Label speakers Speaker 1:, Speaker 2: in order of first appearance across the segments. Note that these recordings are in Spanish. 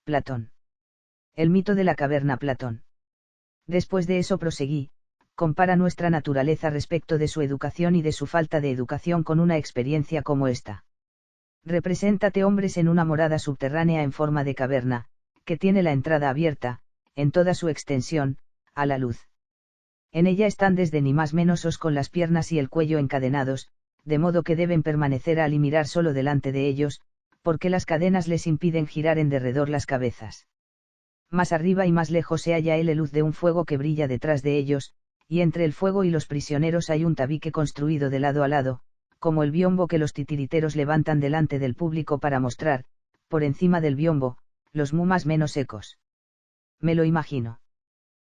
Speaker 1: Platón. El mito de la caverna Platón. Después de eso proseguí, compara nuestra naturaleza respecto de su educación y de su falta de educación con una experiencia como esta. Represéntate hombres en una morada subterránea en forma de caverna, que tiene la entrada abierta, en toda su extensión, a la luz. En ella están desde ni más menos os con las piernas y el cuello encadenados, de modo que deben permanecer al y mirar solo delante de ellos, porque las cadenas les impiden girar en derredor las cabezas. Más arriba y más lejos se halla la luz de un fuego que brilla detrás de ellos, y entre el fuego y los prisioneros hay un tabique construido de lado a lado, como el biombo que los titiriteros levantan delante del público para mostrar, por encima del biombo, los mumas menos secos. Me lo imagino.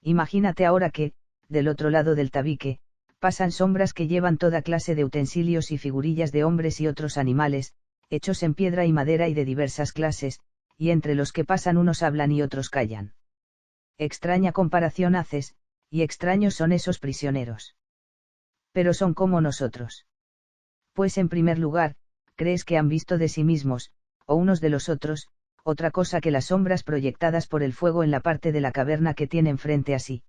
Speaker 1: Imagínate ahora que, del otro lado del tabique, pasan sombras que llevan toda clase de utensilios y figurillas de hombres y otros animales, hechos en piedra y madera y de diversas clases, y entre los que pasan unos hablan y otros callan. Extraña comparación haces, y extraños son esos prisioneros. Pero son como nosotros. Pues en primer lugar, crees que han visto de sí mismos, o unos de los otros, otra cosa que las sombras proyectadas por el fuego en la parte de la caverna que tienen frente a sí.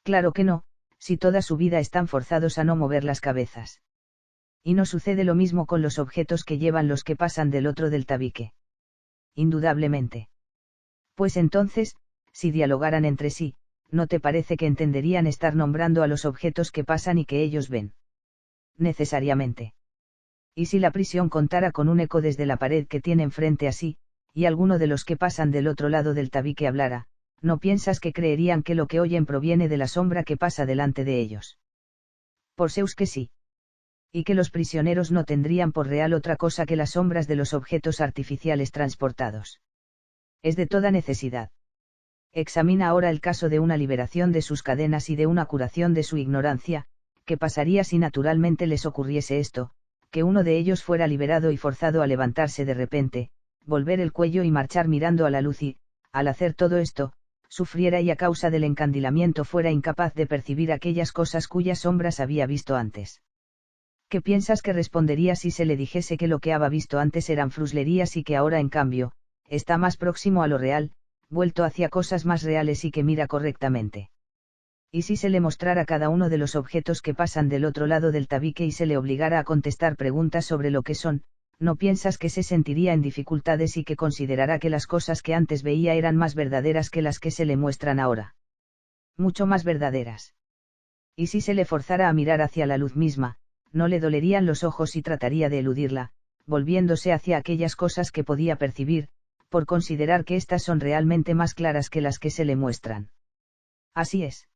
Speaker 1: Claro que no, si toda su vida están forzados a no mover las cabezas. Y no sucede lo mismo con los objetos que llevan los que pasan del otro del tabique. Indudablemente. Pues entonces, si dialogaran entre sí, ¿no te parece que entenderían estar nombrando a los objetos que pasan y que ellos ven? Necesariamente. Y si la prisión contara con un eco desde la pared que tienen frente a sí, y alguno de los que pasan del otro lado del tabique hablara, ¿no piensas que creerían que lo que oyen proviene de la sombra que pasa delante de ellos? Por Zeus que sí. Y que los prisioneros no tendrían por real otra cosa que las sombras de los objetos artificiales transportados. Es de toda necesidad. Examina ahora el caso de una liberación de sus cadenas y de una curación de su ignorancia. ¿Qué pasaría si naturalmente les ocurriese esto, que uno de ellos fuera liberado y forzado a levantarse de repente, volver el cuello y marchar mirando a la luz y, al hacer todo esto, sufriera y a causa del encandilamiento fuera incapaz de percibir aquellas cosas cuyas sombras había visto antes? ¿Qué piensas que respondería si se le dijese que lo que había visto antes eran fruslerías y que ahora en cambio, está más próximo a lo real, vuelto hacia cosas más reales y que mira correctamente? ¿Y si se le mostrara cada uno de los objetos que pasan del otro lado del tabique y se le obligara a contestar preguntas sobre lo que son, no piensas que se sentiría en dificultades y que considerará que las cosas que antes veía eran más verdaderas que las que se le muestran ahora? Mucho más verdaderas. Y si se le forzara a mirar hacia la luz misma, no le dolerían los ojos y trataría de eludirla, volviéndose hacia aquellas cosas que podía percibir, por considerar que éstas son realmente más claras que las que se le muestran. Así es.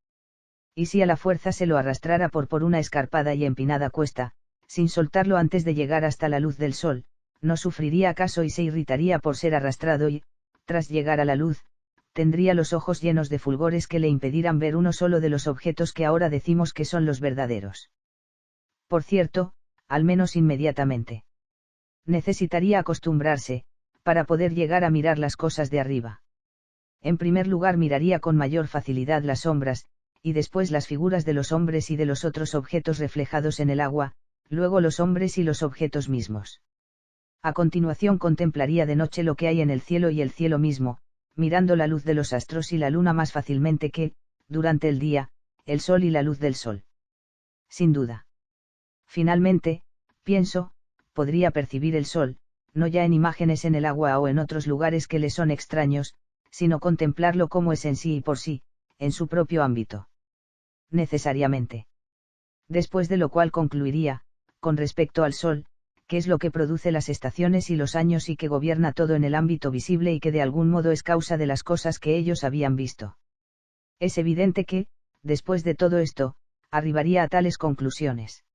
Speaker 1: Y si a la fuerza se lo arrastrara por una escarpada y empinada cuesta, sin soltarlo antes de llegar hasta la luz del sol, ¿no sufriría acaso y se irritaría por ser arrastrado y, tras llegar a la luz, tendría los ojos llenos de fulgores que le impedieran ver uno solo de los objetos que ahora decimos que son los verdaderos? Por cierto, al menos inmediatamente. Necesitaría acostumbrarse, para poder llegar a mirar las cosas de arriba. En primer lugar miraría con mayor facilidad las sombras, y después las figuras de los hombres y de los otros objetos reflejados en el agua, luego los hombres y los objetos mismos. A continuación contemplaría de noche lo que hay en el cielo y el cielo mismo, mirando la luz de los astros y la luna más fácilmente que, durante el día, el sol y la luz del sol. Sin duda. Finalmente, pienso, podría percibir el sol, no ya en imágenes en el agua o en otros lugares que le son extraños, sino contemplarlo como es en sí y por sí, en su propio ámbito. Necesariamente. Después de lo cual concluiría, con respecto al sol, que es lo que produce las estaciones y los años y que gobierna todo en el ámbito visible y que de algún modo es causa de las cosas que ellos habían visto. Es evidente que, después de todo esto, arribaría a tales conclusiones.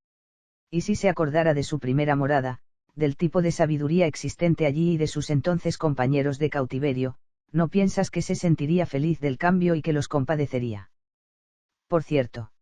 Speaker 1: Y si se acordara de su primera morada, del tipo de sabiduría existente allí y de sus entonces compañeros de cautiverio, ¿no piensas que se sentiría feliz del cambio y que los compadecería? Por cierto.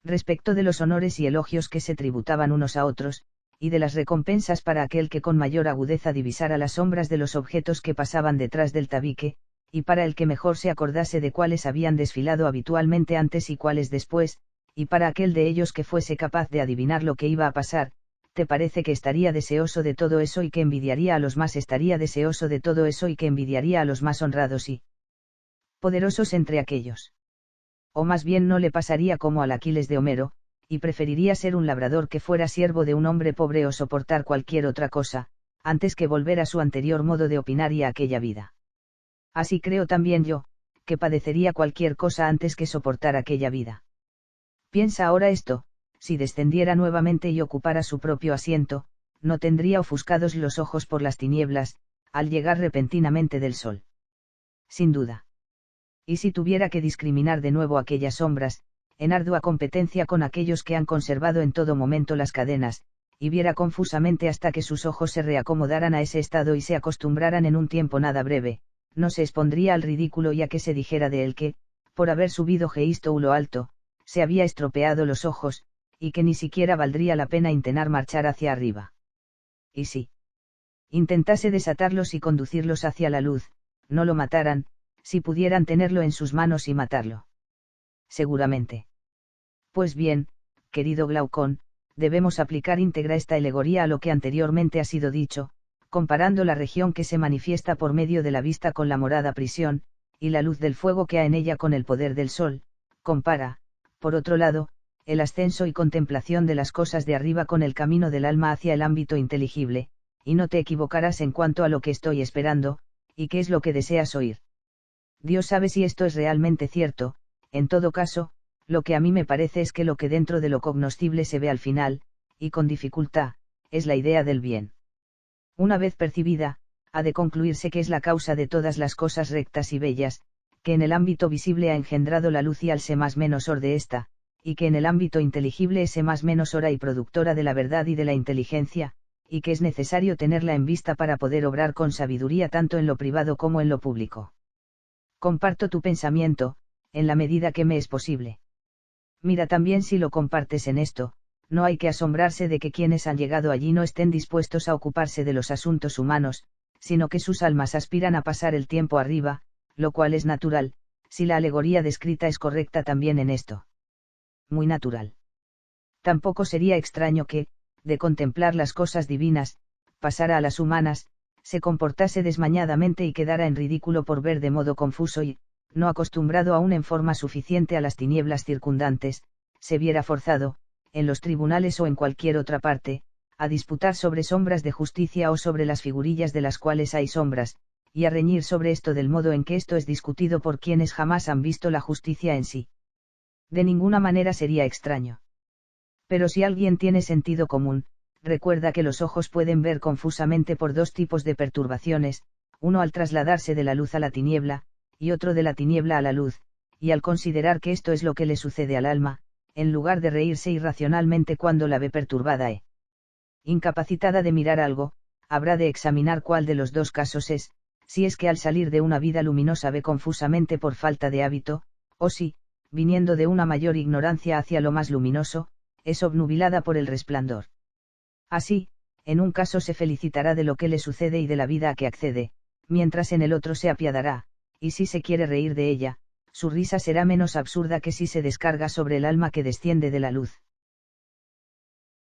Speaker 1: Respecto de los honores y elogios que se tributaban unos a otros, y de las recompensas para aquel que con mayor agudeza divisara las sombras de los objetos que pasaban detrás del tabique, y para el que mejor se acordase de cuáles habían desfilado habitualmente antes y cuáles después, y para aquel de ellos que fuese capaz de adivinar lo que iba a pasar, te parece que estaría deseoso de todo eso y que envidiaría a los más, estaría deseoso de todo eso y que envidiaría a los más honrados y poderosos entre aquellos. O más bien no le pasaría como al Aquiles de Homero, y preferiría ser un labrador que fuera siervo de un hombre pobre o soportar cualquier otra cosa, antes que volver a su anterior modo de opinar y a aquella vida. Así creo también yo, que padecería cualquier cosa antes que soportar aquella vida. Piensa ahora esto, si descendiera nuevamente y ocupara su propio asiento, no tendría ofuscados los ojos por las tinieblas, al llegar repentinamente del sol. Sin duda. Y si tuviera que discriminar de nuevo aquellas sombras, en ardua competencia con aquellos que han conservado en todo momento las cadenas, y viera confusamente hasta que sus ojos se reacomodaran a ese estado y se acostumbraran en un tiempo nada breve, no se expondría al ridículo y a que se dijera de él que, por haber subido Geisto lo alto, se había estropeado los ojos, y que ni siquiera valdría la pena intentar marchar hacia arriba. Y si intentase desatarlos y conducirlos hacia la luz, no lo mataran, si pudieran tenerlo en sus manos y matarlo. Seguramente. Pues bien, querido Glaucón, debemos aplicar íntegra esta alegoría a lo que anteriormente ha sido dicho, comparando la región que se manifiesta por medio de la vista con la morada prisión, y la luz del fuego que ha en ella con el poder del sol, compara, por otro lado, el ascenso y contemplación de las cosas de arriba con el camino del alma hacia el ámbito inteligible, y no te equivocarás en cuanto a lo que estoy esperando, y qué es lo que deseas oír. Dios sabe si esto es realmente cierto, en todo caso, lo que a mí me parece es que lo que dentro de lo cognoscible se ve al final, y con dificultad, es la idea del bien. Una vez percibida, ha de concluirse que es la causa de todas las cosas rectas y bellas, que en el ámbito visible ha engendrado la luz y al se más menos or de esta, y que en el ámbito inteligible es más menos hora y productora de la verdad y de la inteligencia, y que es necesario tenerla en vista para poder obrar con sabiduría tanto en lo privado como en lo público. Comparto tu pensamiento, en la medida que me es posible. Mira también si lo compartes en esto, no hay que asombrarse de que quienes han llegado allí no estén dispuestos a ocuparse de los asuntos humanos, sino que sus almas aspiran a pasar el tiempo arriba, lo cual es natural, si la alegoría descrita es correcta también en esto. Muy natural. Tampoco sería extraño que, de contemplar las cosas divinas, pasara a las humanas, se comportase desmañadamente y quedara en ridículo por ver de modo confuso y, no acostumbrado aún en forma suficiente a las tinieblas circundantes, se viera forzado, en los tribunales o en cualquier otra parte, a disputar sobre sombras de justicia o sobre las figurillas de las cuales hay sombras, y a reñir sobre esto del modo en que esto es discutido por quienes jamás han visto la justicia en sí. De ninguna manera sería extraño. Pero si alguien tiene sentido común, recuerda que los ojos pueden ver confusamente por dos tipos de perturbaciones, uno al trasladarse de la luz a la tiniebla, y otro de la tiniebla a la luz, y al considerar que esto es lo que le sucede al alma, en lugar de reírse irracionalmente cuando la ve perturbada e incapacitada de mirar algo, habrá de examinar cuál de los dos casos es, si es que al salir de una vida luminosa ve confusamente por falta de hábito, o si, viniendo de una mayor ignorancia hacia lo más luminoso, es obnubilada por el resplandor. Así, en un caso se felicitará de lo que le sucede y de la vida a que accede, mientras en el otro se apiadará, y si se quiere reír de ella, su risa será menos absurda que si se descarga sobre el alma que desciende de la luz.